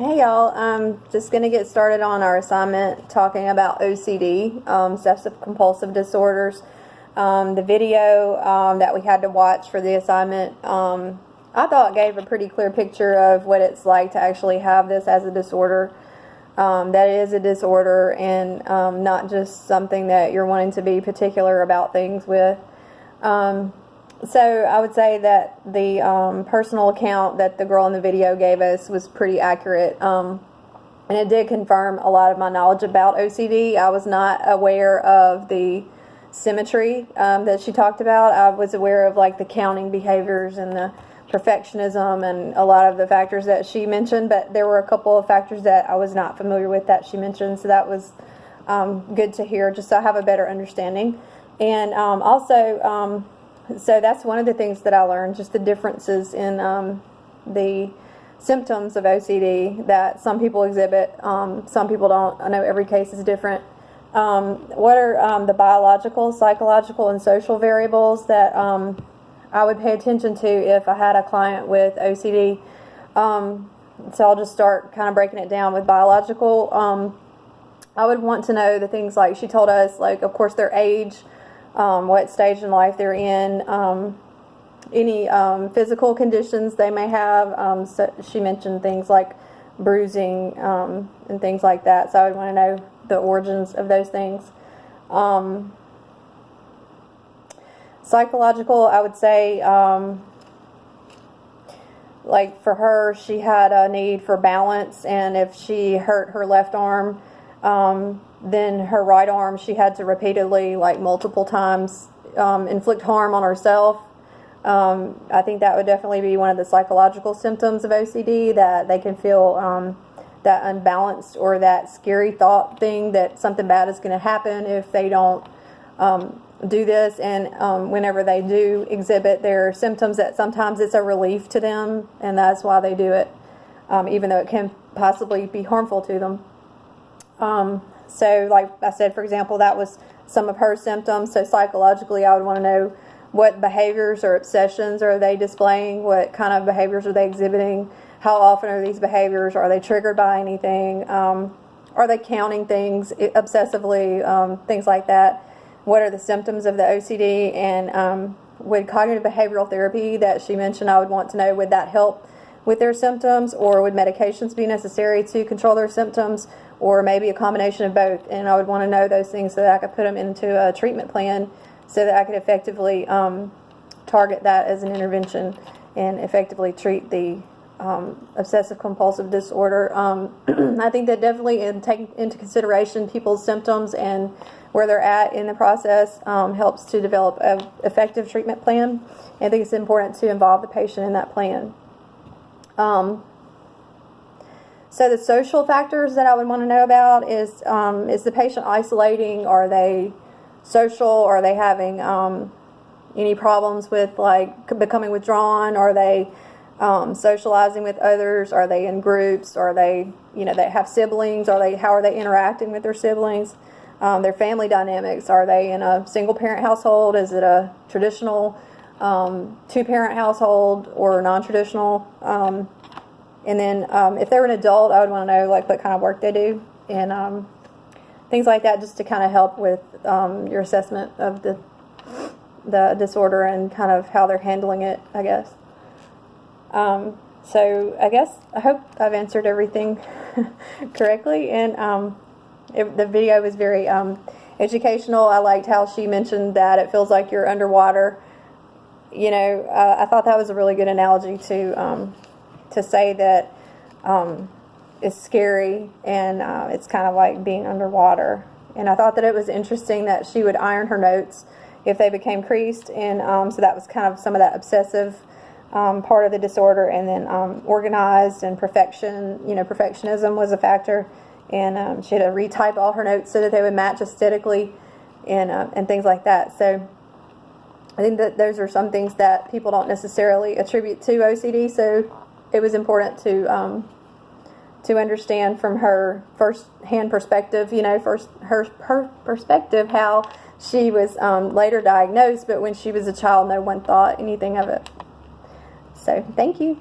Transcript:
Hey y'all, I'm just going to get started on our assignment talking about OCD, obsessive compulsive disorders. The video that we had to watch for the assignment, I thought gave a pretty clear picture of what it's like to actually have this as a disorder. That it is a disorder and not just something that you're wanting to be particular about things with. So I would say that the personal account that the girl in the video gave us was pretty accurate, and it did confirm a lot of my knowledge about OCD. I was not aware of the symmetry that she talked about. I was aware of like the counting behaviors and the perfectionism and a lot of the factors that she mentioned, but there were a couple of factors that I was not familiar with that she mentioned, so that was good to hear, just so I have a better understanding. And also, so that's one of the things that I learned, just the differences in the symptoms of OCD that some people exhibit, some people don't. I know every case is different. What are the biological, psychological, and social variables that I would pay attention to if I had a client with OCD? So I'll just start kind of breaking it down with biological. I would want to know the things like she told us, like, of course, their age, what stage in life they're in, any physical conditions they may have. So she mentioned things like bruising and things like that, so I would want to know the origins of those things. Psychological, I would say, like for her, she had a need for balance, and if she hurt her left arm, then her right arm, she had to repeatedly, like multiple times, inflict harm on herself. I think that would definitely be one of the psychological symptoms of OCD, that they can feel that unbalanced or that scary thought thing that something bad is going to happen if they don't do this. And whenever they do exhibit their symptoms, that sometimes it's a relief to them, and that's why they do it, even though it can possibly be harmful to them. So like I said, for example, that was some of her symptoms. So psychologically, I would want to know what behaviors or obsessions are they displaying, what kind of behaviors are they exhibiting, how often are these behaviors, are they triggered by anything, are they counting things obsessively, things like that. What are the symptoms of the OCD, and would cognitive behavioral therapy that she mentioned, I would want to know, would that help with their symptoms, or would medications be necessary to control their symptoms, or maybe a combination of both? And I would want to know those things so that I could put them into a treatment plan so that I could effectively target that as an intervention and effectively treat the obsessive compulsive disorder. I think that definitely taking into consideration people's symptoms and where they're at in the process helps to develop an effective treatment plan. And I think it's important to involve the patient in that plan. So the social factors that I would want to know about is the patient isolating? Are they social? Are they having any problems with like becoming withdrawn? Are they socializing with others? Are they in groups? Are they, they have siblings? How are they interacting with their siblings? Their family dynamics. Are they in a single parent household? Is it a traditional two-parent household or non-traditional? And then if they're an adult, I would want to know like what kind of work they do and things like that, just to kind of help with your assessment of the disorder and kind of how they're handling it, I guess. So I hope I've answered everything correctly, and the video was very educational. I liked how she mentioned that it feels like you're underwater. I thought that was a really good analogy to say that it's scary and it's kind of like being underwater. And I thought that it was interesting that she would iron her notes if they became creased, and so that was kind of some of that obsessive part of the disorder. And then organized and perfectionism was a factor, and she had to retype all her notes so that they would match aesthetically and things like that. So I think that those are some things that people don't necessarily attribute to OCD, so it was important to understand from her first-hand perspective, her perspective, how she was later diagnosed, but when she was a child, no one thought anything of it. So, thank you.